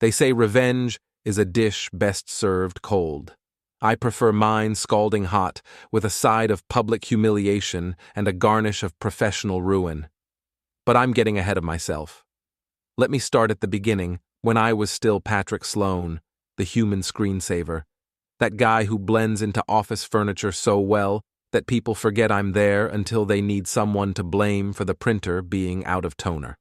They say revenge is a dish best served cold. I prefer mine scalding hot, with a side of public humiliation and a garnish of professional ruin. But I'm getting ahead of myself. Let me start at the beginning, when I was still Patrick Sloan, the human screensaver. That guy who blends into office furniture so well that people forget I'm there until they need someone to blame for the printer being out of toner.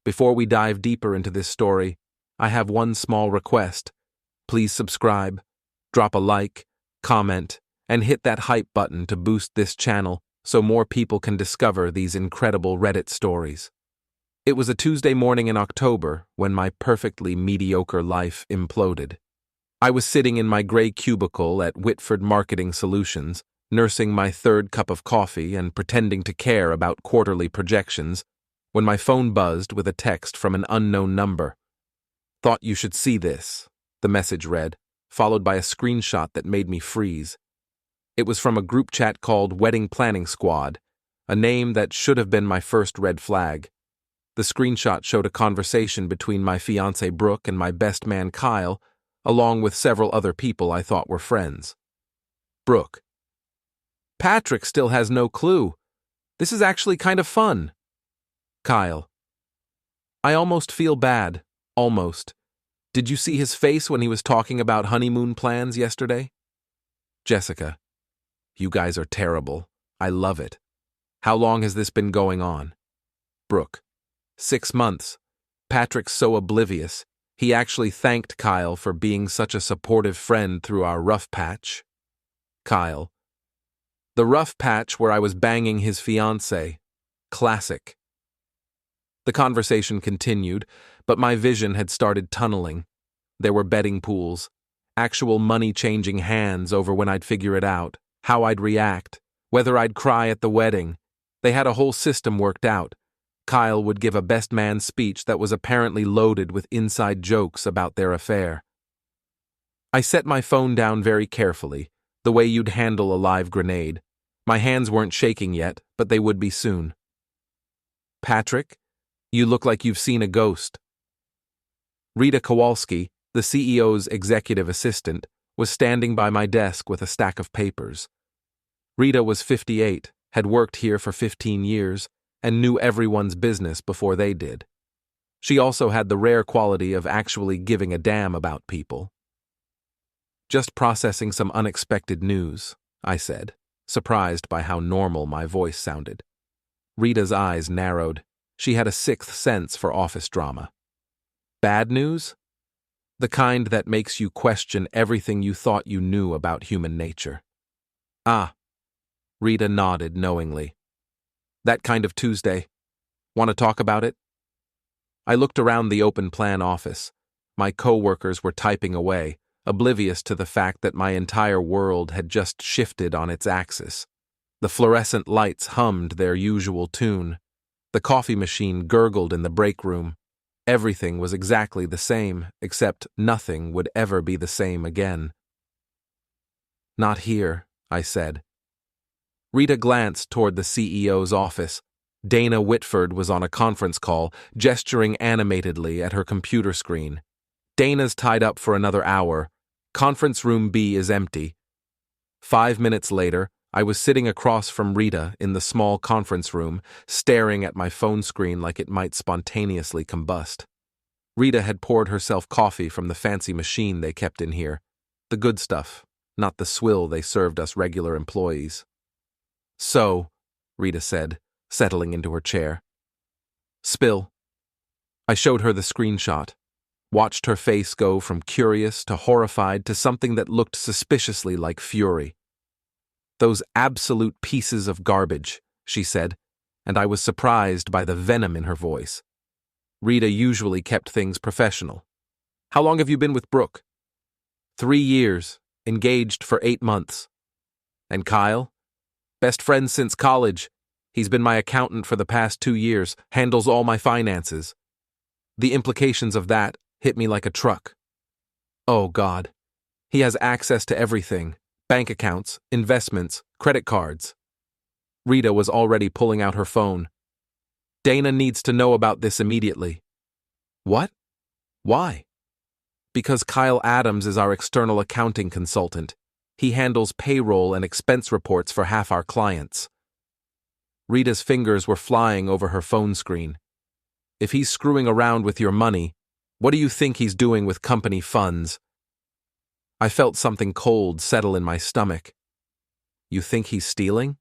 Before we dive deeper into this story, I have one small request. Please subscribe, drop a like, comment, and hit that hype button to boost this channel so more people can discover these incredible Reddit stories. It was a Tuesday morning in October when my perfectly mediocre life imploded. I was sitting in my gray cubicle at Whitford Marketing Solutions, nursing my third cup of coffee and pretending to care about quarterly projections, when my phone buzzed with a text from an unknown number. "Thought you should see this," the message read, followed by a screenshot that made me freeze. It was from a group chat called Wedding Planning Squad, a name that should have been my first red flag. The screenshot showed a conversation between my fiancée Brooke and my best man Kyle, along with several other people I thought were friends. Brooke: "Patrick still has no clue. This is actually kind of fun." Kyle: "I almost feel bad. Almost. Did you see his face when he was talking about honeymoon plans yesterday?" Jessica: "You guys are terrible. I love it. How long has this been going on?" Brooke: 6 months. Patrick's so oblivious. He actually thanked Kyle for being such a supportive friend through our rough patch." Kyle: "The rough patch where I was banging his fiancée. Classic." The conversation continued, but my vision had started tunneling. There were betting pools, actual money-changing hands over when I'd figure it out, how I'd react, whether I'd cry at the wedding. They had a whole system worked out. Kyle would give a best man speech that was apparently loaded with inside jokes about their affair. I set my phone down very carefully, the way you'd handle a live grenade. My hands weren't shaking yet, but they would be soon. "Patrick, you look like you've seen a ghost." Rita Kowalski, the CEO's executive assistant, was standing by my desk with a stack of papers. Rita was 58, had worked here for 15 years, and knew everyone's business before they did. She also had the rare quality of actually giving a damn about people. "Just processing some unexpected news," I said, surprised by how normal my voice sounded. Rita's eyes narrowed. She had a sixth sense for office drama. "Bad news? The kind that makes you question everything you thought you knew about human nature." "Ah." Rita nodded knowingly. "That kind of Tuesday. Want to talk about it?" I looked around the open plan office. My co-workers were typing away, oblivious to the fact that my entire world had just shifted on its axis. The fluorescent lights hummed their usual tune. The coffee machine gurgled in the break room. Everything was exactly the same, except nothing would ever be the same again. "Not here," I said. Rita glanced toward the CEO's office. Dana Whitford was on a conference call, gesturing animatedly at her computer screen. "Dana's tied up for another hour. Conference room B is empty." 5 minutes later, I was sitting across from Rita in the small conference room, staring at my phone screen like it might spontaneously combust. Rita had poured herself coffee from the fancy machine they kept in here. The good stuff, not the swill they served us regular employees. "So," Rita said, settling into her chair. "Spill." I showed her the screenshot, watched her face go from curious to horrified to something that looked suspiciously like fury. "Those absolute pieces of garbage," she said, and I was surprised by the venom in her voice. Rita usually kept things professional. "How long have you been with Brooke?" 3 years, engaged for 8 months. "And Kyle?" "Best friends since college. He's been my accountant for the past 2 years, handles all my finances." The implications of that hit me like a truck. Oh, God. He has access to everything: bank accounts, investments, credit cards. Rita was already pulling out her phone. "Dana needs to know about this immediately." "What?" Why? Because Kyle Adams is our external accounting consultant. He handles payroll and expense reports for half our clients. Rita's fingers were flying over her phone screen. If he's screwing around with your money, what do you think he's doing with company funds? I felt something cold settle in my stomach. You think he's stealing?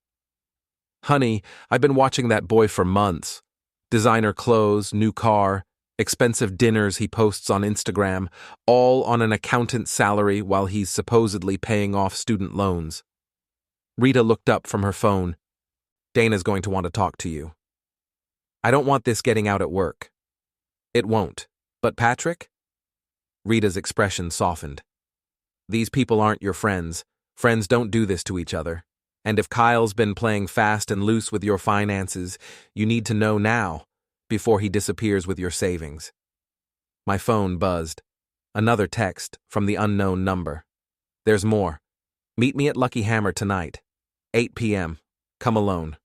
Honey, I've been watching that boy for months. Designer clothes, new car, expensive dinners he posts on Instagram, all on an accountant's salary while he's supposedly paying off student loans. Rita looked up from her phone. Dana's going to want to talk to you. I don't want this getting out at work. It won't. But Patrick? Rita's expression softened. These people aren't your friends. Friends don't do this to each other. And if Kyle's been playing fast and loose with your finances, you need to know now, before he disappears with your savings. My phone buzzed. Another text from the unknown number. There's more. Meet me at Lucky Hammer tonight. 8 p.m. Come alone.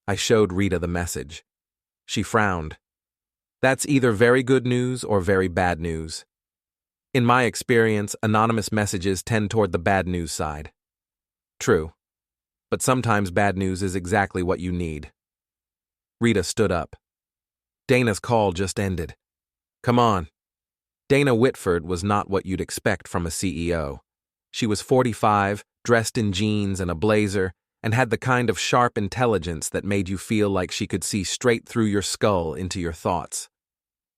I showed Rita the message. She frowned. That's either very good news or very bad news. In my experience, anonymous messages tend toward the bad news side. True. But sometimes bad news is exactly what you need. Rita stood up. Dana's call just ended. Come on. Dana Whitford was not what you'd expect from a CEO. She was 45, dressed in jeans and a blazer, and had the kind of sharp intelligence that made you feel like she could see straight through your skull into your thoughts.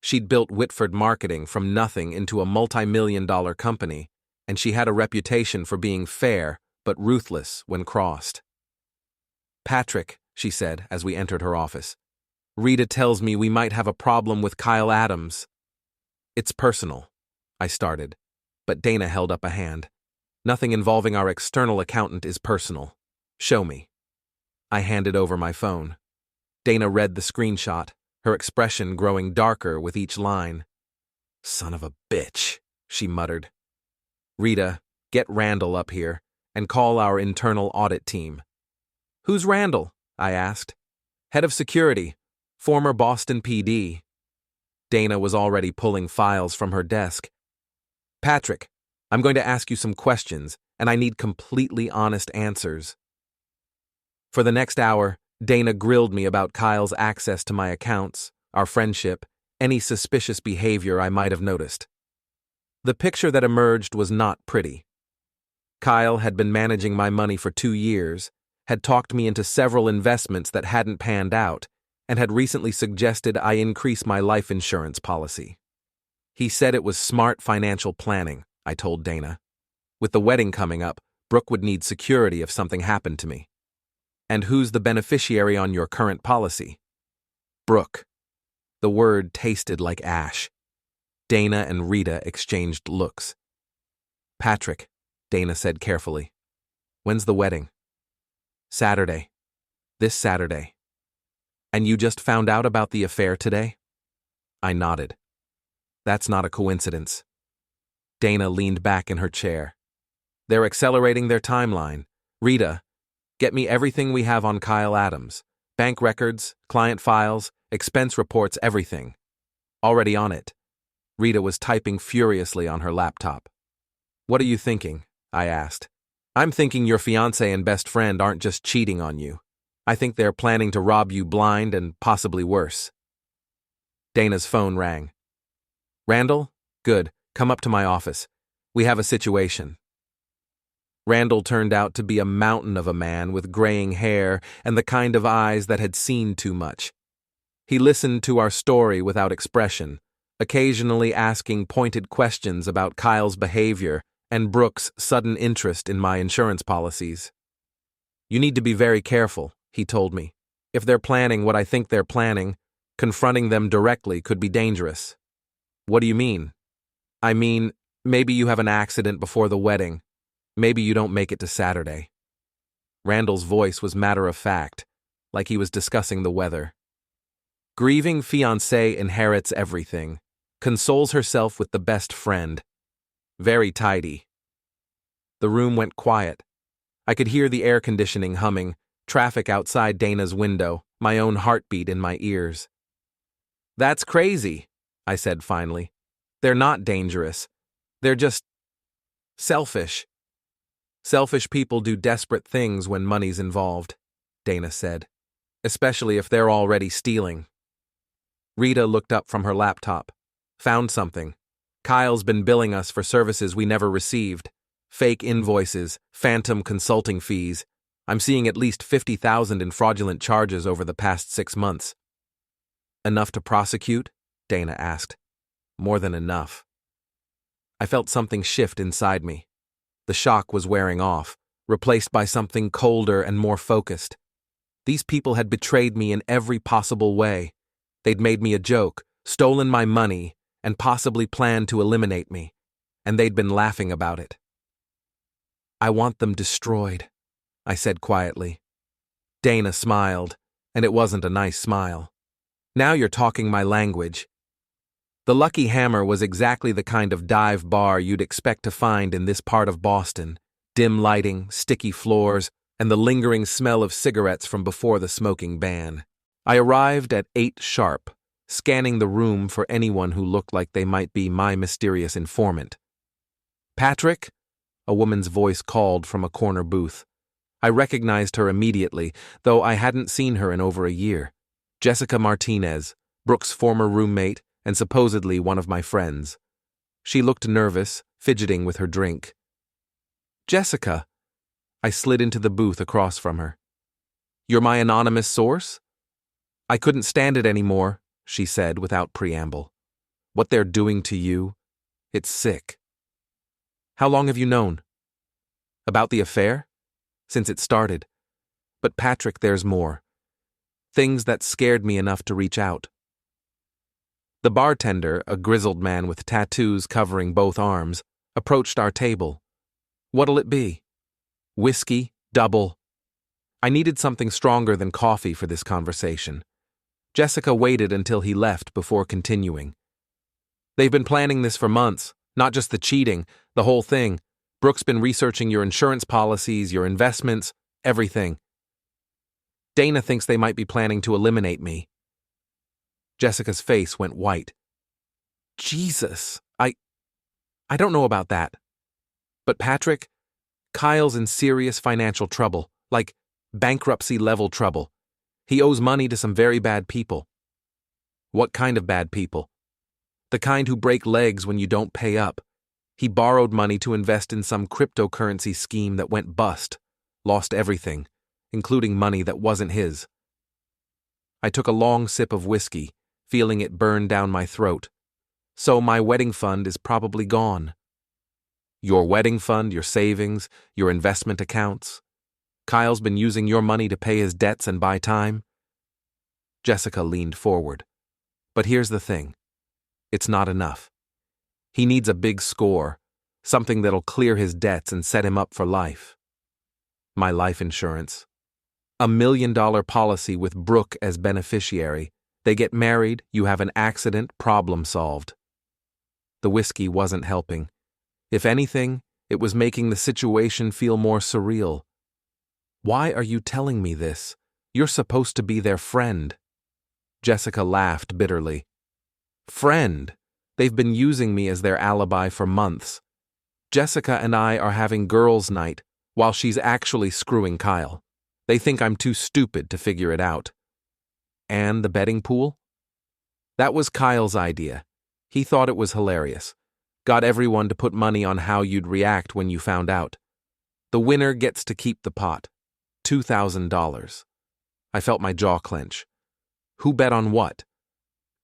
She'd built Whitford marketing from nothing into a multi-million-dollar company, and she had a reputation for being fair but ruthless when crossed. Patrick, she said as we entered her office, Rita tells me we might have a problem with Kyle Adams. It's personal, I started, but Dana held up a hand. Nothing involving our external accountant is personal. Show me. I handed over my phone. Dana read the screenshot, her expression growing darker with each line. Son of a bitch, she muttered. Rita, get Randall up here and call our internal audit team. Who's Randall? I asked. Head of security, former Boston PD. Dana was already pulling files from her desk. Patrick, I'm going to ask you some questions, and I need completely honest answers. For the next hour, Dana grilled me about Kyle's access to my accounts, our friendship, any suspicious behavior I might have noticed. The picture that emerged was not pretty. Kyle had been managing my money for 2 years, had talked me into several investments that hadn't panned out, and had recently suggested I increase my life insurance policy. He said it was smart financial planning, I told Dana. With the wedding coming up, Brooke would need security if something happened to me. And who's the beneficiary on your current policy? Brooke. The word tasted like ash. Dana and Rita exchanged looks. Patrick, Dana said carefully. When's the wedding? Saturday. This Saturday. And you just found out about the affair today? I nodded. That's not a coincidence. Dana leaned back in her chair. They're accelerating their timeline. Rita, get me everything we have on Kyle Adams. Bank records, client files, expense reports, everything. Already on it. Rita was typing furiously on her laptop. What are you thinking? I asked. I'm thinking your fiancé and best friend aren't just cheating on you. I think they're planning to rob you blind and possibly worse. Dana's phone rang. Randall? Good. Come up to my office. We have a situation. Randall turned out to be a mountain of a man with graying hair and the kind of eyes that had seen too much. He listened to our story without expression, occasionally asking pointed questions about Kyle's behavior and Brooke's sudden interest in my insurance policies. You need to be very careful, he told me. If they're planning what I think they're planning, confronting them directly could be dangerous. What do you mean? I mean, maybe you have an accident before the wedding. Maybe you don't make it to Saturday. Randall's voice was matter-of-fact, like he was discussing the weather. Grieving fiancée inherits everything, consoles herself with the best friend. Very tidy. The room went quiet. I could hear the air conditioning humming, traffic outside Dana's window, my own heartbeat in my ears. That's crazy, I said finally. They're not dangerous. They're just selfish. Selfish people do desperate things when money's involved, Dana said, especially if they're already stealing. Rita looked up from her laptop. Found something. Kyle's been billing us for services we never received. Fake invoices, phantom consulting fees. I'm seeing at least 50,000 in fraudulent charges over the past 6 months. Enough to prosecute? Dana asked. More than enough. I felt something shift inside me. The shock was wearing off, replaced by something colder and more focused. These people had betrayed me in every possible way. They'd made me a joke, stolen my money, and possibly planned to eliminate me. And they'd been laughing about it. I want them destroyed, I said quietly. Dana smiled, and it wasn't a nice smile. Now you're talking my language. The Lucky Hammer was exactly the kind of dive bar you'd expect to find in this part of Boston. Dim lighting, sticky floors, and the lingering smell of cigarettes from before the smoking ban. I arrived at 8 sharp, scanning the room for anyone who looked like they might be my mysterious informant. Patrick? A woman's voice called from a corner booth. I recognized her immediately, though I hadn't seen her in over a year. Jessica Martinez, Brooke's former roommate, and supposedly one of my friends. She looked nervous, fidgeting with her drink. Jessica. I slid into the booth across from her. You're my anonymous source? I couldn't stand it anymore, she said without preamble. What they're doing to you, it's sick. How long have you known? About the affair? Since it started. But Patrick, there's more. Things that scared me enough to reach out. The bartender, a grizzled man with tattoos covering both arms, approached our table. What'll it be? Whiskey, double. I needed something stronger than coffee for this conversation. Jessica waited until he left before continuing. They've been planning this for months, not just the cheating, the whole thing. Brooke's been researching your insurance policies, your investments, everything. Dana thinks they might be planning to eliminate me. Jessica's face went white. Jesus, I don't know about that. But Patrick, Kyle's in serious financial trouble, like bankruptcy-level trouble. He owes money to some very bad people. What kind of bad people? The kind who break legs when you don't pay up. He borrowed money to invest in some cryptocurrency scheme that went bust, lost everything, including money that wasn't his. I took a long sip of whiskey, feeling it burn down my throat. So my wedding fund is probably gone. Your wedding fund, your savings, your investment accounts. Kyle's been using your money to pay his debts and buy time. Jessica leaned forward. But here's the thing. It's not enough. He needs a big score, something that'll clear his debts and set him up for life. My life insurance. $1 million policy with Brooke as beneficiary. They get married, you have an accident, problem solved. The whiskey wasn't helping. If anything, it was making the situation feel more surreal. Why are you telling me this? You're supposed to be their friend. Jessica laughed bitterly. Friend? They've been using me as their alibi for months. Jessica and I are having girls' night while she's actually screwing Kyle. They think I'm too stupid to figure it out. And the betting pool? That was Kyle's idea. He thought it was hilarious. Got everyone to put money on how you'd react when you found out. The winner gets to keep the pot. $2,000. I felt my jaw clench. Who bet on what?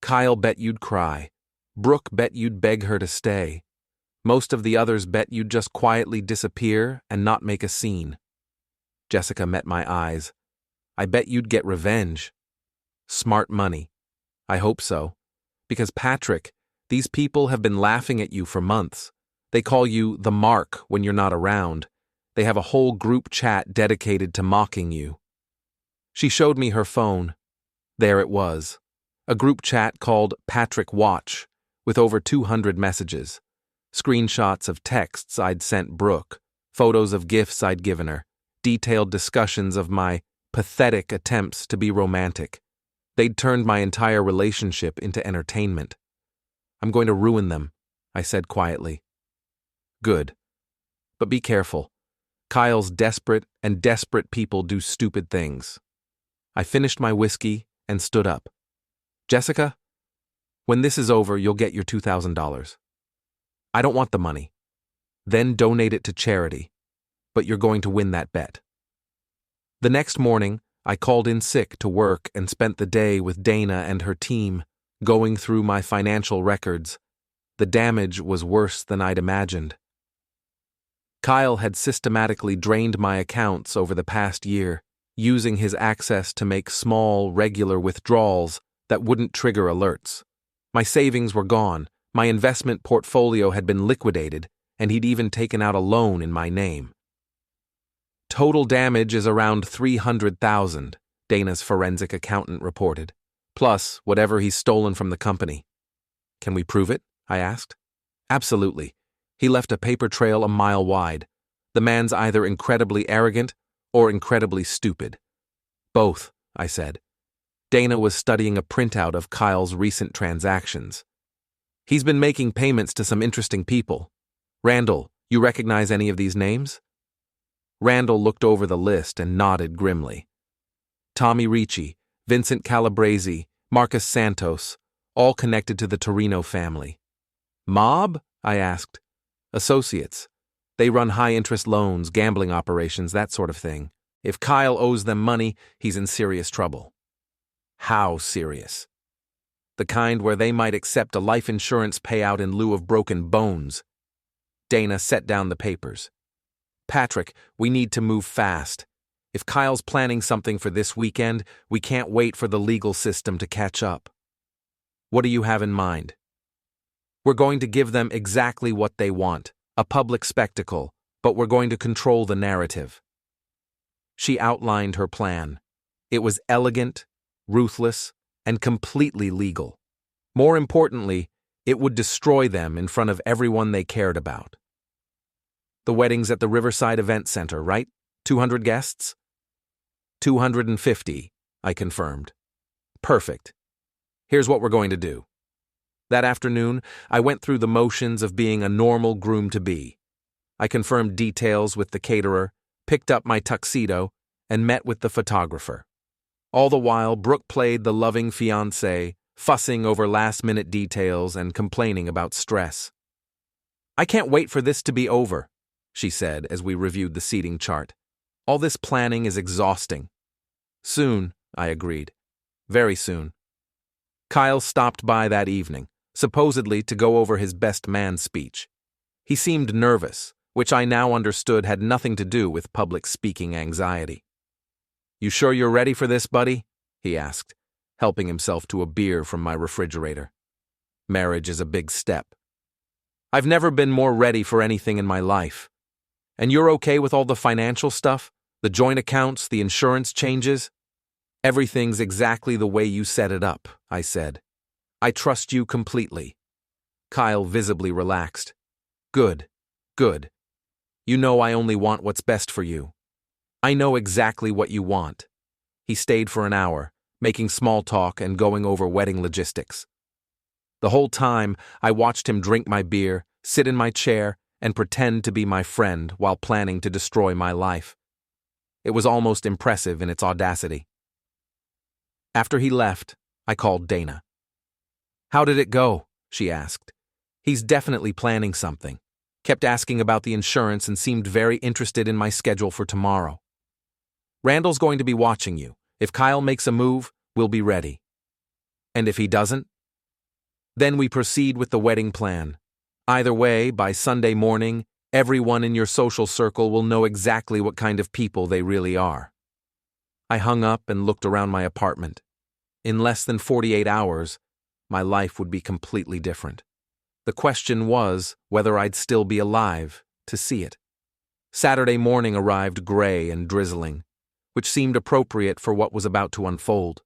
Kyle bet you'd cry. Brooke bet you'd beg her to stay. Most of the others bet you'd just quietly disappear and not make a scene. Jessica met my eyes. I bet you'd get revenge. Smart money. I hope so. Because Patrick, these people have been laughing at you for months. They call you the Mark when you're not around. They have a whole group chat dedicated to mocking you. She showed me her phone. There it was. A group chat called Patrick Watch, with over 200 messages. Screenshots of texts I'd sent Brooke, photos of gifts I'd given her, detailed discussions of my pathetic attempts to be romantic. They'd turned my entire relationship into entertainment. I'm going to ruin them, I said quietly. Good. But be careful. Kyle's desperate, and desperate people do stupid things. I finished my whiskey and stood up. Jessica, when this is over, you'll get your $2,000. I don't want the money. Then donate it to charity. But you're going to win that bet. The next morning, I called in sick to work and spent the day with Dana and her team, going through my financial records. The damage was worse than I'd imagined. Kyle had systematically drained my accounts over the past year, using his access to make small, regular withdrawals that wouldn't trigger alerts. My savings were gone, my investment portfolio had been liquidated, and he'd even taken out a loan in my name. Total damage is around $300,000, Dana's forensic accountant reported, plus whatever he's stolen from the company. Can we prove it? I asked. Absolutely. He left a paper trail a mile wide. The man's either incredibly arrogant or incredibly stupid. Both, I said. Dana was studying a printout of Kyle's recent transactions. He's been making payments to some interesting people. Randall, you recognize any of these names? Randall looked over the list and nodded grimly. Tommy Ricci, Vincent Calabrese, Marcus Santos, all connected to the Torino family. Mob? I asked. Associates. They run high-interest loans, gambling operations, that sort of thing. If Kyle owes them money, he's in serious trouble. How serious? The kind where they might accept a life insurance payout in lieu of broken bones. Dana set down the papers. Patrick, we need to move fast. If Kyle's planning something for this weekend, we can't wait for the legal system to catch up. What do you have in mind? We're going to give them exactly what they want, a public spectacle, but we're going to control the narrative. She outlined her plan. It was elegant, ruthless, and completely legal. More importantly, it would destroy them in front of everyone they cared about. The wedding's at the Riverside Event Center, right? 200 guests? 250, I confirmed. Perfect. Here's what we're going to do. That afternoon, I went through the motions of being a normal groom-to-be. I confirmed details with the caterer, picked up my tuxedo, and met with the photographer. All the while, Brooke played the loving fiancée, fussing over last-minute details and complaining about stress. I can't wait for this to be over, she said as we reviewed the seating chart. All this planning is exhausting. Soon, I agreed. Very soon. Kyle stopped by that evening, supposedly to go over his best man speech. He seemed nervous, which I now understood had nothing to do with public speaking anxiety. You sure you're ready for this, buddy? He asked, helping himself to a beer from my refrigerator. Marriage is a big step. I've never been more ready for anything in my life. And you're okay with all the financial stuff? The joint accounts, the insurance changes? Everything's exactly the way you set it up, I said. I trust you completely. Kyle visibly relaxed. Good, good. You know I only want what's best for you. I know exactly what you want. He stayed for an hour, making small talk and going over wedding logistics. The whole time, I watched him drink my beer, sit in my chair, and pretend to be my friend while planning to destroy my life. It was almost impressive in its audacity. After he left, I called Dana. How did it go? She asked. He's definitely planning something. Kept asking about the insurance and seemed very interested in my schedule for tomorrow. Randall's going to be watching you. If Kyle makes a move, we'll be ready. And if he doesn't? Then we proceed with the wedding plan. Either way, by Sunday morning, everyone in your social circle will know exactly what kind of people they really are. I hung up and looked around my apartment. In less than 48 hours, my life would be completely different. The question was whether I'd still be alive to see it. Saturday morning arrived gray and drizzling, which seemed appropriate for what was about to unfold.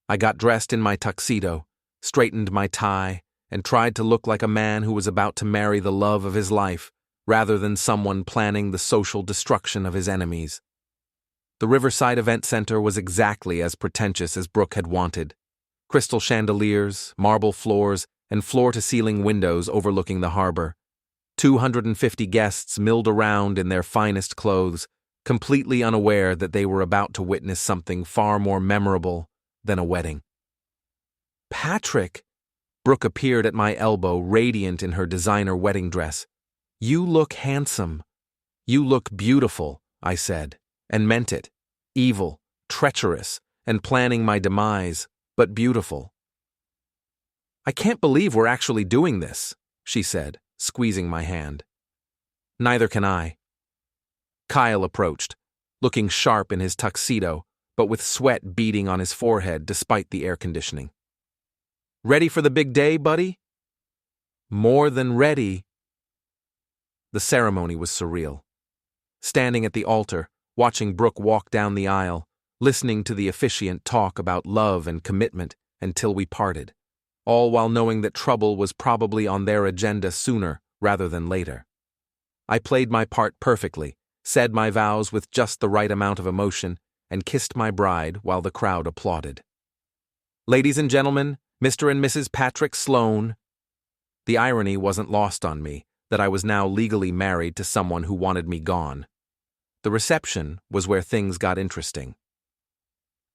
I got dressed in my tuxedo, straightened my tie, and tried to look like a man who was about to marry the love of his life, rather than someone planning the social destruction of his enemies. The Riverside Event Center was exactly as pretentious as Brooke had wanted. Crystal chandeliers, marble floors, and floor-to-ceiling windows overlooking the harbor. 250 guests milled around in their finest clothes, completely unaware that they were about to witness something far more memorable than a wedding. "Patrick!" Brooke appeared at my elbow, radiant in her designer wedding dress. "You look handsome." "You look beautiful," I said, and meant it. Evil, treacherous, and planning my demise, but beautiful. "I can't believe we're actually doing this," she said, squeezing my hand. "Neither can I." Kyle approached, looking sharp in his tuxedo, but with sweat beading on his forehead despite the air conditioning. "Ready for the big day, buddy?" "More than ready." The ceremony was surreal. Standing at the altar, watching Brooke walk down the aisle, listening to the officiant talk about love and commitment until we parted, all while knowing that trouble was probably on their agenda sooner rather than later. I played my part perfectly, said my vows with just the right amount of emotion, and kissed my bride while the crowd applauded. "Ladies and gentlemen, Mr. and Mrs. Patrick Sloan." The irony wasn't lost on me that I was now legally married to someone who wanted me gone. The reception was where things got interesting.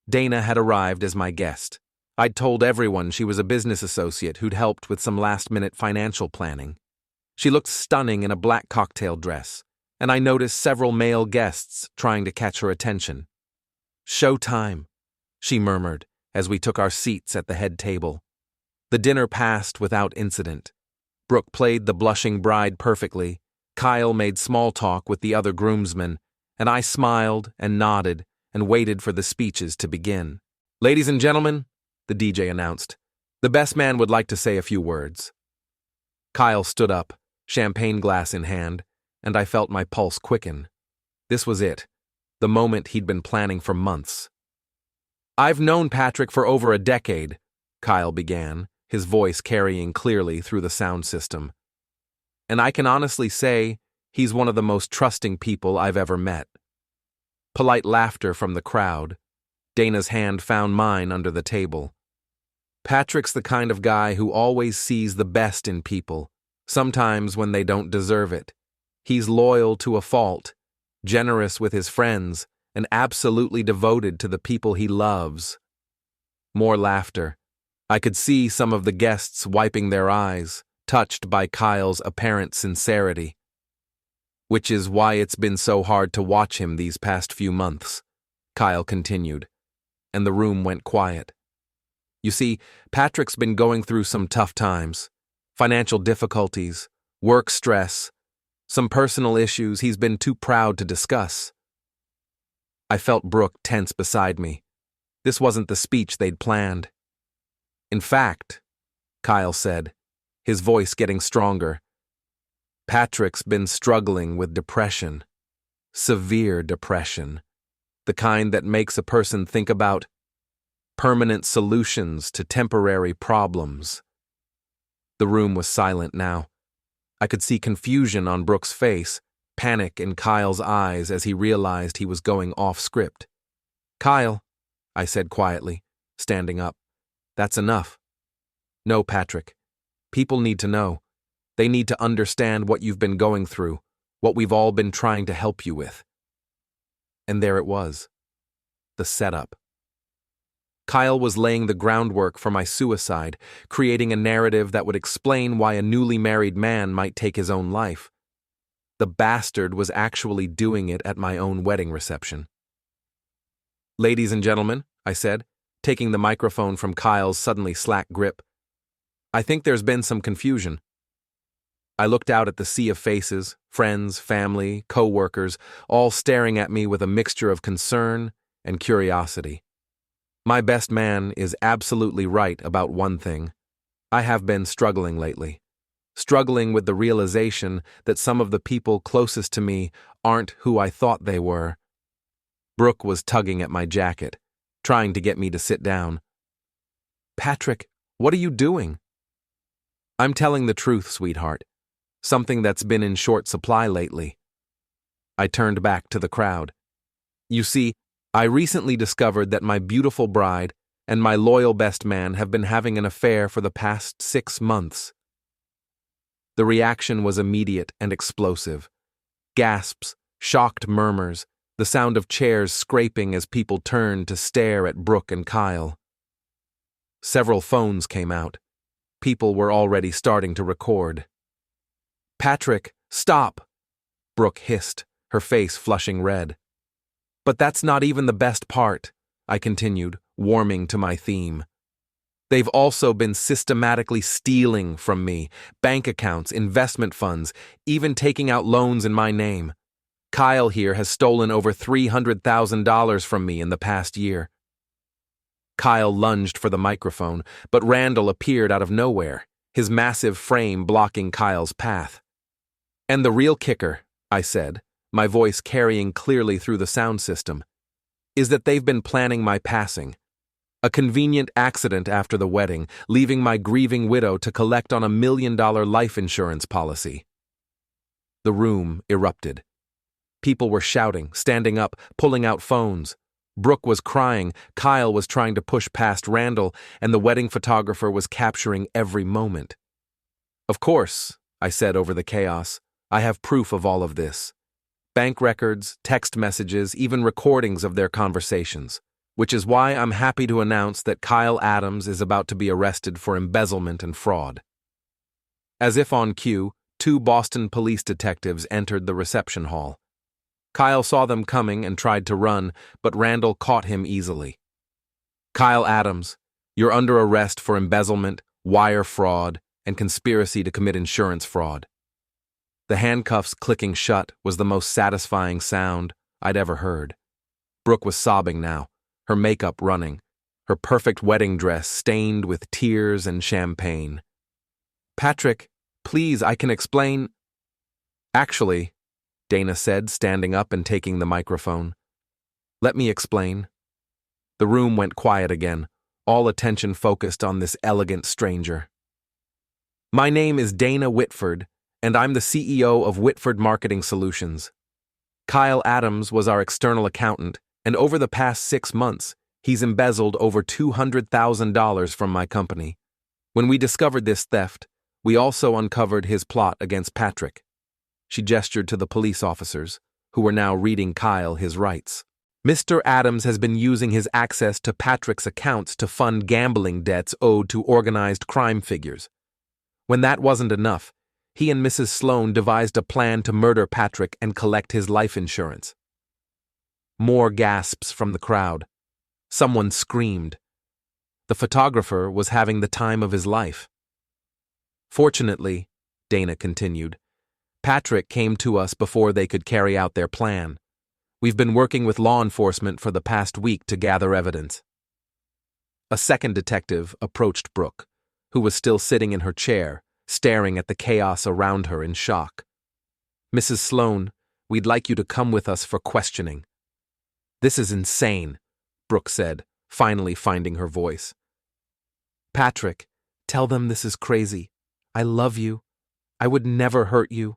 Dana had arrived as my guest. I'd told everyone she was a business associate who'd helped with some last-minute financial planning. She looked stunning in a black cocktail dress, and I noticed several male guests trying to catch her attention. "Showtime," she murmured as we took our seats at the head table. The dinner passed without incident. Brooke played the blushing bride perfectly, Kyle made small talk with the other groomsmen, and I smiled and nodded and waited for the speeches to begin. "Ladies and gentlemen," the DJ announced, "the best man would like to say a few words." Kyle stood up, champagne glass in hand, and I felt my pulse quicken. This was it, the moment he'd been planning for months. "I've known Patrick for over a decade," Kyle began, his voice carrying clearly through the sound system. "And I can honestly say he's one of the most trusting people I've ever met." Polite laughter from the crowd. Dana's hand found mine under the table. "Patrick's the kind of guy who always sees the best in people, sometimes when they don't deserve it. He's loyal to a fault, generous with his friends, and absolutely devoted to the people he loves." More laughter. I could see some of the guests wiping their eyes, touched by Kyle's apparent sincerity. "Which is why it's been so hard to watch him these past few months," Kyle continued, and the room went quiet. "You see, Patrick's been going through some tough times. Financial difficulties, work stress, some personal issues he's been too proud to discuss." I felt Brooke tense beside me. This wasn't the speech they'd planned. "In fact," Kyle said, his voice getting stronger, "Patrick's been struggling with depression. Severe depression. The kind that makes a person think about permanent solutions to temporary problems." The room was silent now. I could see confusion on Brooke's face, panic in Kyle's eyes as he realized he was going off script. "Kyle," I said quietly, standing up, "that's enough." "No, Patrick. People need to know. They need to understand what you've been going through, what we've all been trying to help you with." And there it was. The setup. Kyle was laying the groundwork for my suicide, creating a narrative that would explain why a newly married man might take his own life. The bastard was actually doing it at my own wedding reception. "Ladies and gentlemen," I said, taking the microphone from Kyle's suddenly slack grip, "I think there's been some confusion." I looked out at the sea of faces, friends, family, co-workers, all staring at me with a mixture of concern and curiosity. My best man is absolutely right about one thing. I have been struggling lately. Struggling with the realization that some of the people closest to me aren't who I thought they were. Brooke was tugging at my jacket, trying to get me to sit down. "Patrick, what are you doing?" "I'm telling the truth, sweetheart. Something that's been in short supply lately." I turned back to the crowd. "You see, I recently discovered that my beautiful bride, and my loyal best man have been having an affair for the past 6 months. The reaction was immediate and explosive. Gasps, shocked murmurs, the sound of chairs scraping as people turned to stare at Brooke and Kyle. Several phones came out. People were already starting to record. "Patrick, stop!" Brooke hissed, her face flushing red. "But that's not even the best part," I continued, warming to my theme. "They've also been systematically stealing from me, bank accounts, investment funds, even taking out loans in my name. Kyle here has stolen over $300,000 from me in the past year." Kyle lunged for the microphone, but Randall appeared out of nowhere, his massive frame blocking Kyle's path. "And the real kicker," I said, my voice carrying clearly through the sound system, "is that they've been planning my passing. A convenient accident after the wedding, leaving my grieving widow to collect on $1 million life insurance policy." The room erupted. People were shouting, standing up, pulling out phones. Brooke was crying, Kyle was trying to push past Randall, and the wedding photographer was capturing every moment. "Of course," I said over the chaos, "I have proof of all of this. Bank records, text messages, even recordings of their conversations. Which is why I'm happy to announce that Kyle Adams is about to be arrested for embezzlement and fraud." As if on cue, 2 Boston police detectives entered the reception hall. Kyle saw them coming and tried to run, but Randall caught him easily. "Kyle Adams, you're under arrest for embezzlement, wire fraud, and conspiracy to commit insurance fraud." The handcuffs clicking shut was the most satisfying sound I'd ever heard. Brooke was sobbing now, her makeup running, her perfect wedding dress stained with tears and champagne. "Patrick, please, I can explain." "Actually," Dana said, standing up and taking the microphone, "let me explain." The room went quiet again, all attention focused on this elegant stranger. "My name is Dana Whitford, and I'm the CEO of Whitford Marketing Solutions. Kyle Adams was our external accountant, and over the past 6 months, he's embezzled over $200,000 from my company. When we discovered this theft, we also uncovered his plot against Patrick." She gestured to the police officers, who were now reading Kyle his rights. "Mr. Adams has been using his access to Patrick's accounts to fund gambling debts owed to organized crime figures. When that wasn't enough, he and Mrs. Sloan devised a plan to murder Patrick and collect his life insurance." More gasps from the crowd. Someone screamed. The photographer was having the time of his life. "Fortunately," Dana continued, "Patrick came to us before they could carry out their plan. We've been working with law enforcement for the past week to gather evidence." A second detective approached Brooke, who was still sitting in her chair, staring at the chaos around her in shock. "Mrs. Sloan, we'd like you to come with us for questioning." "This is insane," Brooke said, finally finding her voice. "Patrick, tell them this is crazy. I love you. I would never hurt you."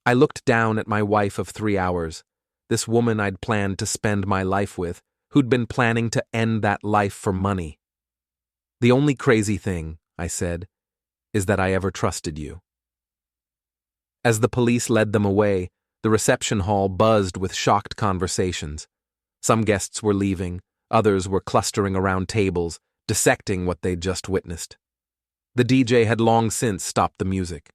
I looked down at my wife of 3 hours, this woman I'd planned to spend my life with, who'd been planning to end that life for money. "The only crazy thing," I said, "is that I ever trusted you." As the police led them away, the reception hall buzzed with shocked conversations. Some guests were leaving, others were clustering around tables, dissecting what they'd just witnessed. The DJ had long since stopped the music.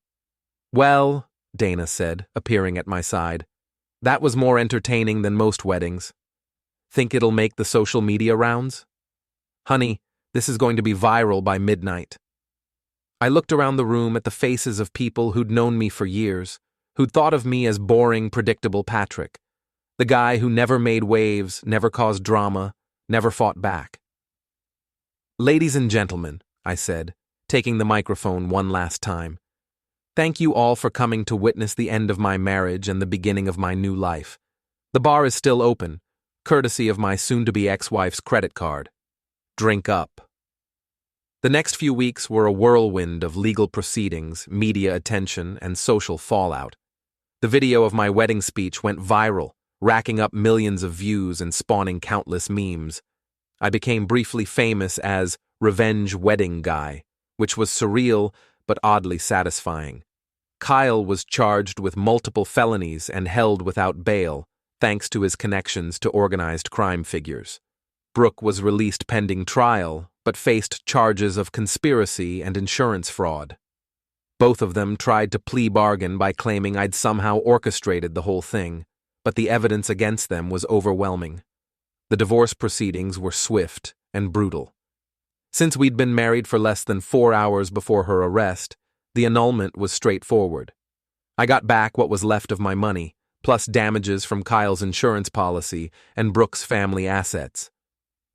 "Well," Dana said, appearing at my side, "that was more entertaining than most weddings. Think it'll make the social media rounds? Honey, this is going to be viral by midnight." I looked around the room at the faces of people who'd known me for years, who'd thought of me as boring, predictable Patrick, the guy who never made waves, never caused drama, never fought back. "Ladies and gentlemen," I said, taking the microphone one last time, "thank you all for coming to witness the end of my marriage and the beginning of my new life. The bar is still open, courtesy of my soon-to-be ex-wife's credit card. Drink up." The next few weeks were a whirlwind of legal proceedings, media attention, and social fallout. The video of my wedding speech went viral, racking up millions of views and spawning countless memes. I became briefly famous as Revenge Wedding Guy, which was surreal but oddly satisfying. Kyle was charged with multiple felonies and held without bail, thanks to his connections to organized crime figures. Brooke was released pending trial, but faced charges of conspiracy and insurance fraud. Both of them tried to plea bargain by claiming I'd somehow orchestrated the whole thing, but the evidence against them was overwhelming. The divorce proceedings were swift and brutal. Since we'd been married for less than 4 hours before her arrest, the annulment was straightforward. I got back what was left of my money, plus damages from Kyle's insurance policy and Brooke's family assets.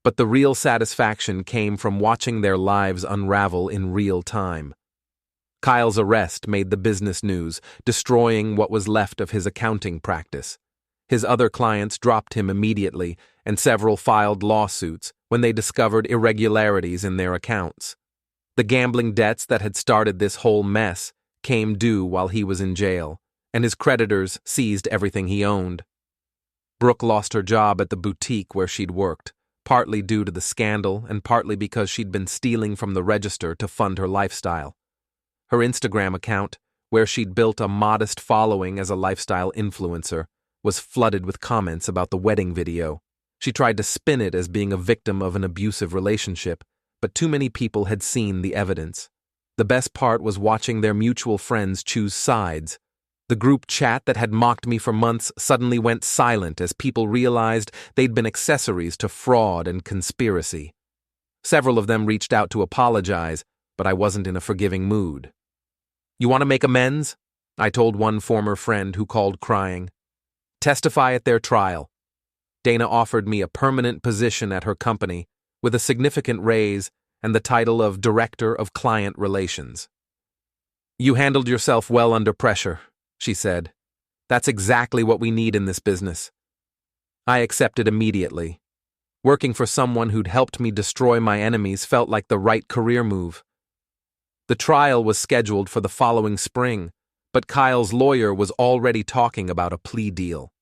But the real satisfaction came from watching their lives unravel in real time. Kyle's arrest made the business news, destroying what was left of his accounting practice. His other clients dropped him immediately, and several filed lawsuits when they discovered irregularities in their accounts. The gambling debts that had started this whole mess came due while he was in jail, and his creditors seized everything he owned. Brooke lost her job at the boutique where she'd worked, partly due to the scandal and partly because she'd been stealing from the register to fund her lifestyle. Her Instagram account, where she'd built a modest following as a lifestyle influencer, was flooded with comments about the wedding video. She tried to spin it as being a victim of an abusive relationship, but too many people had seen the evidence. The best part was watching their mutual friends choose sides. The group chat that had mocked me for months suddenly went silent as people realized they'd been accessories to fraud and conspiracy. Several of them reached out to apologize, but I wasn't in a forgiving mood. "You want to make amends?" I told one former friend who called crying. "Testify at their trial." Dana offered me a permanent position at her company, with a significant raise and the title of Director of Client Relations. "You handled yourself well under pressure," she said. "That's exactly what we need in this business." I accepted immediately. Working for someone who'd helped me destroy my enemies felt like the right career move. The trial was scheduled for the following spring, but Kyle's lawyer was already talking about a plea deal.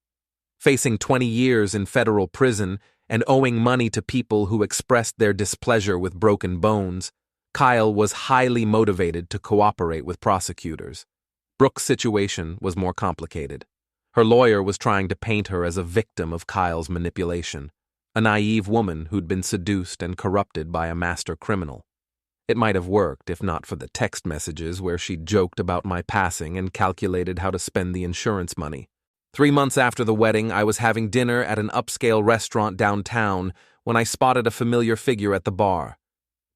Facing 20 years in federal prison and owing money to people who expressed their displeasure with broken bones, Kyle was highly motivated to cooperate with prosecutors. Brooke's situation was more complicated. Her lawyer was trying to paint her as a victim of Kyle's manipulation, a naive woman who'd been seduced and corrupted by a master criminal. It might have worked if not for the text messages where she joked about my passing and calculated how to spend the insurance money. 3 months after the wedding, I was having dinner at an upscale restaurant downtown when I spotted a familiar figure at the bar.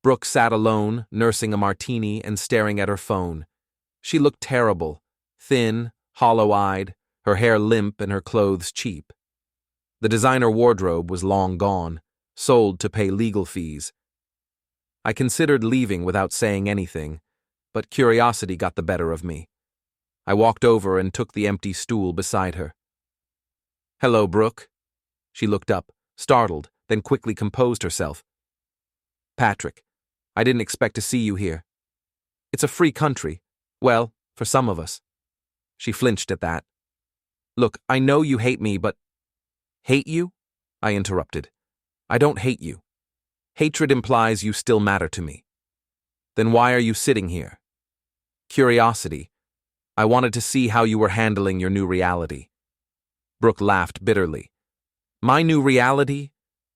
Brooke sat alone, nursing a martini and staring at her phone. She looked terrible, thin, hollow-eyed, her hair limp and her clothes cheap. The designer wardrobe was long gone, sold to pay legal fees. I considered leaving without saying anything, but curiosity got the better of me. I walked over and took the empty stool beside her. "Hello, Brooke." She looked up, startled, then quickly composed herself. "Patrick, I didn't expect to see you here. It's a free country. Well, for some of us." She flinched at that. "Look, I know you hate me, but—" "Hate you?" I interrupted. "I don't hate you. Hatred implies you still matter to me. Then why are you sitting here?" "Curiosity. I wanted to see how you were handling your new reality." Brooke laughed bitterly. "My new reality?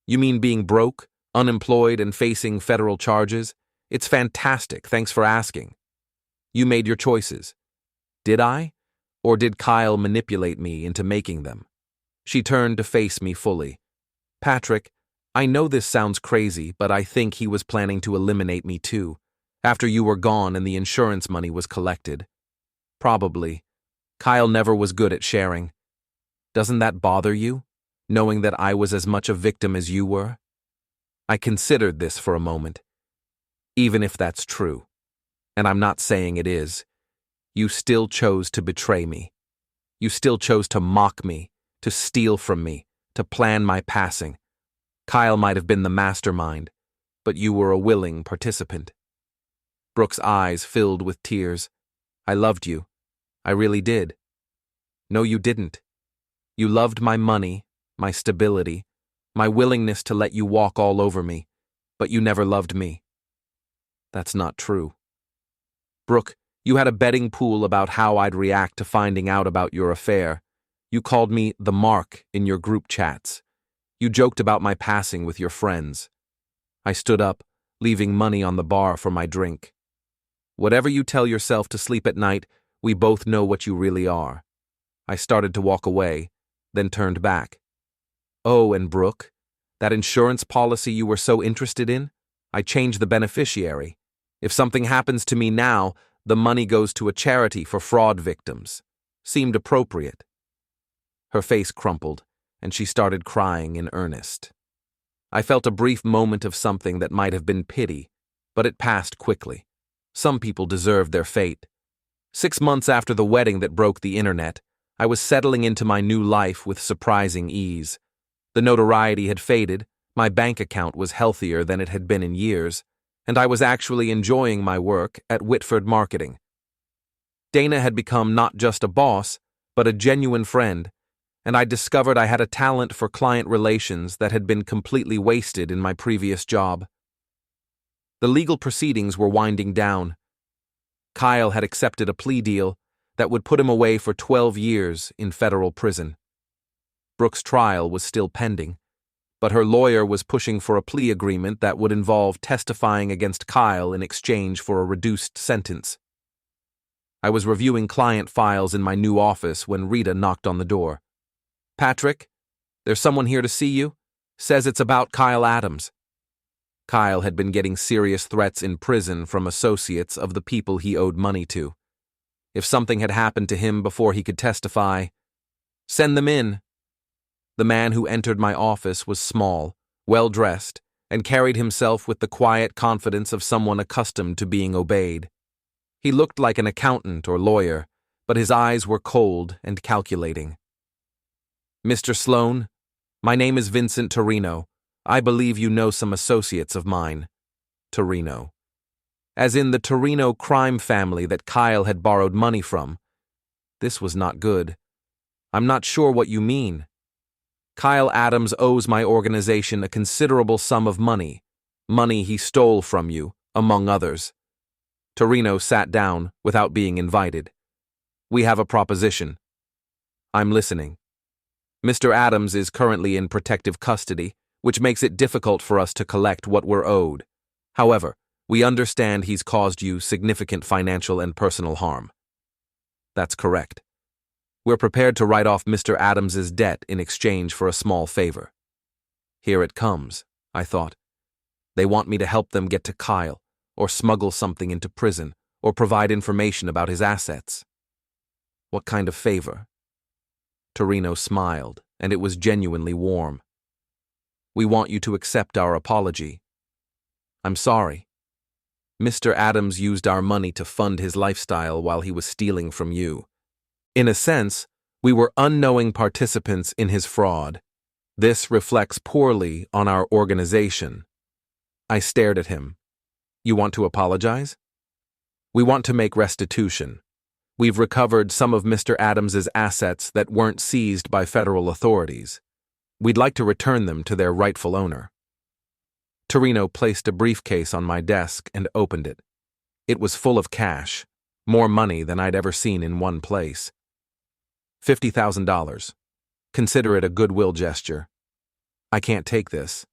You mean being broke, unemployed, and facing federal charges? It's fantastic, thanks for asking. You made your choices. Did I? Or did Kyle manipulate me into making them?" She turned to face me fully. "Patrick, I know this sounds crazy, but I think he was planning to eliminate me too, after you were gone and the insurance money was collected. Probably. Kyle never was good at sharing. Doesn't that bother you, knowing that I was as much a victim as you were?" I considered this for a moment. Even if that's true, and I'm not saying it is, you still chose to betray me. You still chose to mock me, to steal from me, to plan my passing. Kyle might have been the mastermind, but you were a willing participant. Brooke's eyes filled with tears. "I loved you. I really did." "No, you didn't. You loved my money, my stability, my willingness to let you walk all over me, but you never loved me. That's not true. Brooke, you had a betting pool about how I'd react to finding out about your affair. You called me the Mark in your group chats. You joked about my passing with your friends. I stood up, leaving money on the bar for my drink. Whatever you tell yourself to sleep at night, we both know what you really are. I started to walk away, then turned back. Oh, and Brooke, that insurance policy you were so interested in? I changed the beneficiary. If something happens to me now, the money goes to a charity for fraud victims. Seemed appropriate. Her face crumpled, and she started crying in earnest. I felt a brief moment of something that might have been pity, but it passed quickly. Some people deserved their fate. 6 months after the wedding that broke the internet, I was settling into my new life with surprising ease. The notoriety had faded, my bank account was healthier than it had been in years, and I was actually enjoying my work at Whitford marketing. Dana had become not just a boss, but a genuine friend, and I discovered I had a talent for client relations that had been completely wasted in my previous job. The legal proceedings were winding down. Kyle had accepted a plea deal that would put him away for 12 years in federal prison. Brooke's trial was still pending, but her lawyer was pushing for a plea agreement that would involve testifying against Kyle in exchange for a reduced sentence. I was reviewing client files in my new office when Rita knocked on the door. "Patrick, there's someone here to see you. Says it's about Kyle Adams." Kyle had been getting serious threats in prison from associates of the people he owed money to. If something had happened to him before he could testify, "Send them in." The man who entered my office was small, well-dressed, and carried himself with the quiet confidence of someone accustomed to being obeyed. He looked like an accountant or lawyer, but his eyes were cold and calculating. "Mr. Sloan, my name is Vincent Torino. I believe you know some associates of mine." Torino. As in the Torino crime family that Kyle had borrowed money from. This was not good. "I'm not sure what you mean." "Kyle Adams owes my organization a considerable sum of money. Money he stole from you, among others." Torino sat down without being invited. "We have a proposition." "I'm listening." "Mr. Adams is currently in protective custody, which makes it difficult for us to collect what we're owed. However, we understand he's caused you significant financial and personal harm." "That's correct. We're prepared to write off Mr. Adams's debt in exchange for a small favor." Here it comes, I thought. They want me to help them get to Kyle, or smuggle something into prison, or provide information about his assets. What kind of favor? Torino smiled, and it was genuinely warm. "We want you to accept our apology." "I'm sorry. Mr. Adams used our money to fund his lifestyle while he was stealing from you. In a sense, we were unknowing participants in his fraud. This reflects poorly on our organization." I stared at him. "You want to apologize?" "We want to make restitution. We've recovered some of Mr. Adams's assets that weren't seized by federal authorities. We'd like to return them to their rightful owner." Torino placed a briefcase on my desk and opened it. It was full of cash, more money than I'd ever seen in one place. $50,000. Consider it a goodwill gesture. "I can't take this.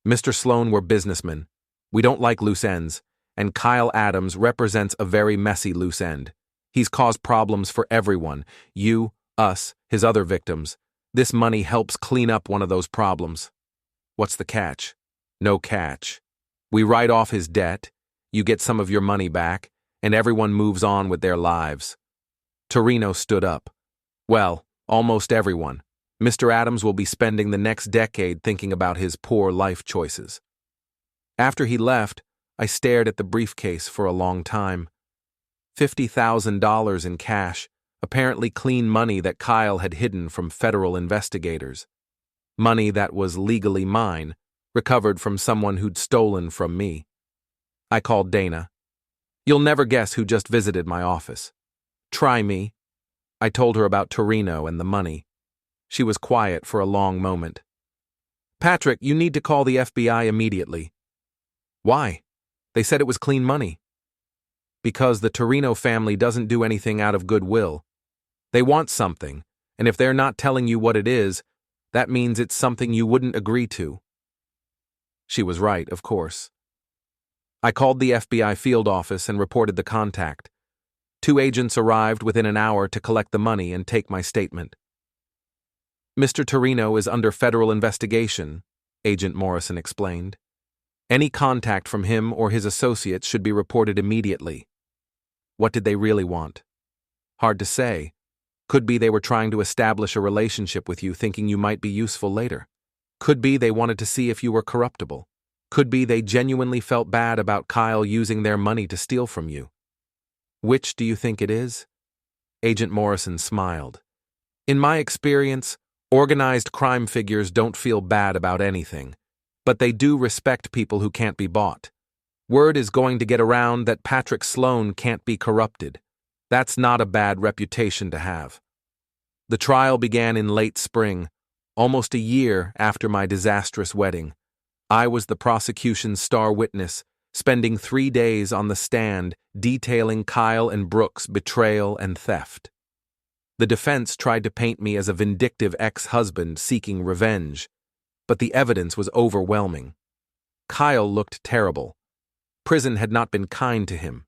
Mr. Sloan, we're businessmen. We don't like loose ends, and Kyle Adams represents a very messy loose end. He's caused problems for everyone, you, us, his other victims. This money helps clean up one of those problems." "What's the catch?" "No catch. We write off his debt, you get some of your money back, and everyone moves on with their lives." Torino stood up. "Well, almost everyone. Mr. Adams will be spending the next decade thinking about his poor life choices." After he left, I stared at the briefcase for a long time. $50,000 in cash, apparently clean money that Kyle had hidden from federal investigators. Money that was legally mine, recovered from someone who'd stolen from me. I called Dana. "You'll never guess who just visited my office. Try me." I told her about Torino and the money. She was quiet for a long moment. Patrick, you need to call the FBI immediately. Why? They said it was clean money. Because the Torino family doesn't do anything out of goodwill. They want something, and if they're not telling you what it is, that means it's something you wouldn't agree to. She was right, of course. I called the FBI field office and reported the contact. 2 agents arrived within an hour to collect the money and take my statement. Mr. Torino is under federal investigation, Agent Morrison explained. Any contact from him or his associates should be reported immediately. What did they really want? Hard to say. Could be they were trying to establish a relationship with you, thinking you might be useful later. Could be they wanted to see if you were corruptible. Could be they genuinely felt bad about Kyle using their money to steal from you. Which do you think it is? Agent Morrison smiled. In my experience, organized crime figures don't feel bad about anything, but they do respect people who can't be bought. Word is going to get around that Patrick Sloan can't be corrupted. That's not a bad reputation to have. The trial began in late spring, almost a year after my disastrous wedding. I was the prosecution's star witness, spending 3 days on the stand detailing Kyle and Brooke's betrayal and theft. The defense tried to paint me as a vindictive ex-husband seeking revenge, but the evidence was overwhelming. Kyle looked terrible. Prison had not been kind to him.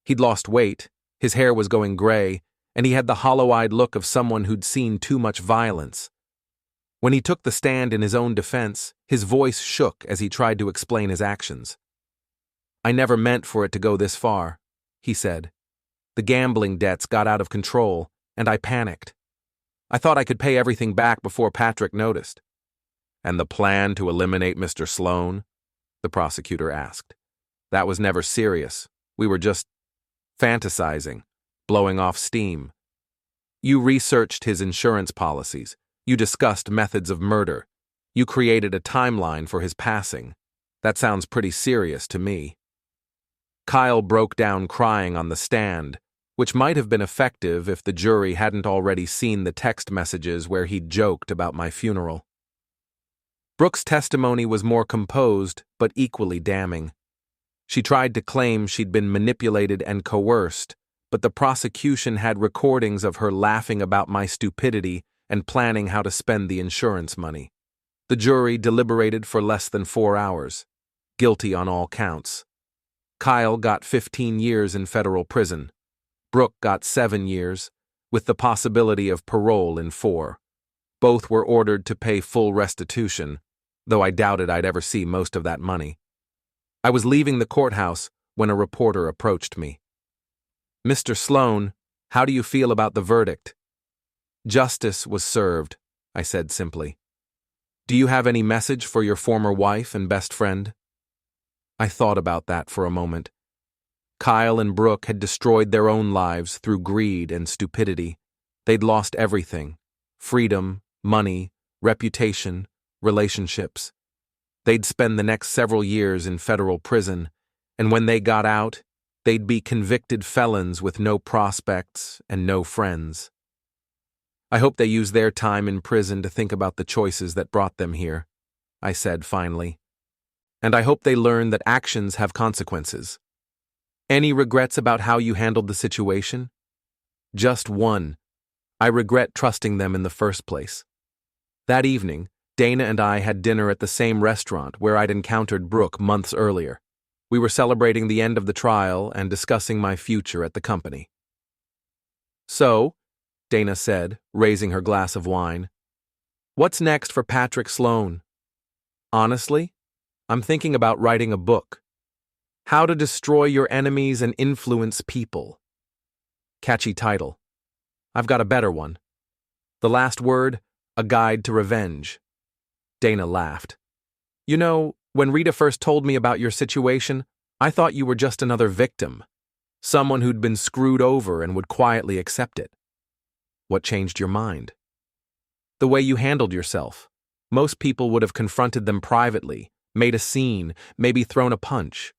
He'd lost weight, his hair was going gray, and he had the hollow-eyed look of someone who'd seen too much violence. When he took the stand in his own defense, his voice shook as he tried to explain his actions. I never meant for it to go this far, he said. The gambling debts got out of control, and I panicked. I thought I could pay everything back before Patrick noticed. And the plan to eliminate Mr. Sloan? The prosecutor asked. That was never serious. We were just fantasizing, blowing off steam. You researched his insurance policies. You discussed methods of murder. You created a timeline for his passing. That sounds pretty serious to me. Kyle broke down crying on the stand, which might have been effective if the jury hadn't already seen the text messages where he'd joked about my funeral. Brooke's testimony was more composed, but equally damning. She tried to claim she'd been manipulated and coerced, but the prosecution had recordings of her laughing about my stupidity and planning how to spend the insurance money. The jury deliberated for less than 4 hours, guilty on all counts. Kyle got 15 years in federal prison. Brooke got 7 years, with the possibility of parole in 4. Both were ordered to pay full restitution, though I doubted I'd ever see most of that money. I was leaving the courthouse when a reporter approached me. Mr. Sloan, how do you feel about the verdict? Justice was served, I said simply. Do you have any message for your former wife and best friend? I thought about that for a moment. Kyle and Brooke had destroyed their own lives through greed and stupidity. They'd lost everything: freedom, money, reputation, relationships. They'd spend the next several years in federal prison, and when they got out, they'd be convicted felons with no prospects and no friends. I hope they use their time in prison to think about the choices that brought them here, I said finally. And I hope they learn that actions have consequences. Any regrets about how you handled the situation? Just one. I regret trusting them in the first place. That evening, Dana and I had dinner at the same restaurant where I'd encountered Brooke months earlier. We were celebrating the end of the trial and discussing my future at the company. So, Dana said, raising her glass of wine, what's next for Patrick Sloan? Honestly, I'm thinking about writing a book. How to Destroy Your Enemies and Influence People. Catchy title. I've got a better one. The last word, A Guide to Revenge. Dana laughed. You know, when Rita first told me about your situation, I thought you were just another victim. Someone who'd been screwed over and would quietly accept it. What changed your mind? The way you handled yourself. Most people would have confronted them privately, made a scene, maybe thrown a punch.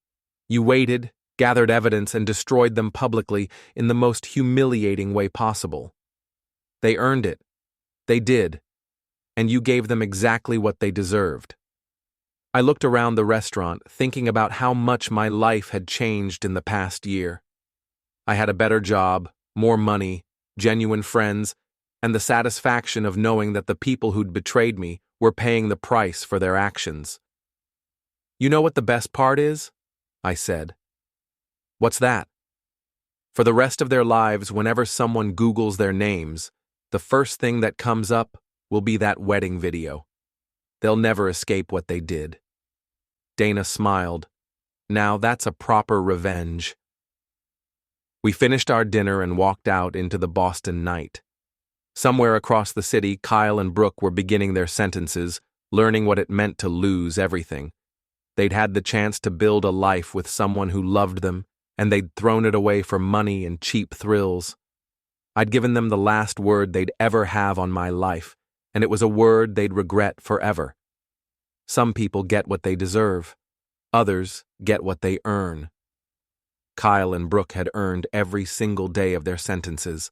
You waited, gathered evidence, and destroyed them publicly in the most humiliating way possible. They earned it. They did. and you gave them exactly what they deserved. I looked around the restaurant, thinking about how much my life had changed in the past year. I had a better job, more money, genuine friends, and the satisfaction of knowing that the people who'd betrayed me were paying the price for their actions. "You know what the best part is?" I said. "What's that?" "For the rest of their lives, whenever someone Googles their names, the first thing that comes up will be that wedding video. They'll never escape what they did." Dana smiled. "Now that's a proper revenge." We finished our dinner and walked out into the Boston night. Somewhere across the city, Kyle and Brooke were beginning their sentences, learning what it meant to lose everything. They'd had the chance to build a life with someone who loved them, and they'd thrown it away for money and cheap thrills. I'd given them the last word they'd ever have on my life, and it was a word they'd regret forever. Some people get what they deserve. Others get what they earn. Kyle and Brooke had earned every single day of their sentences.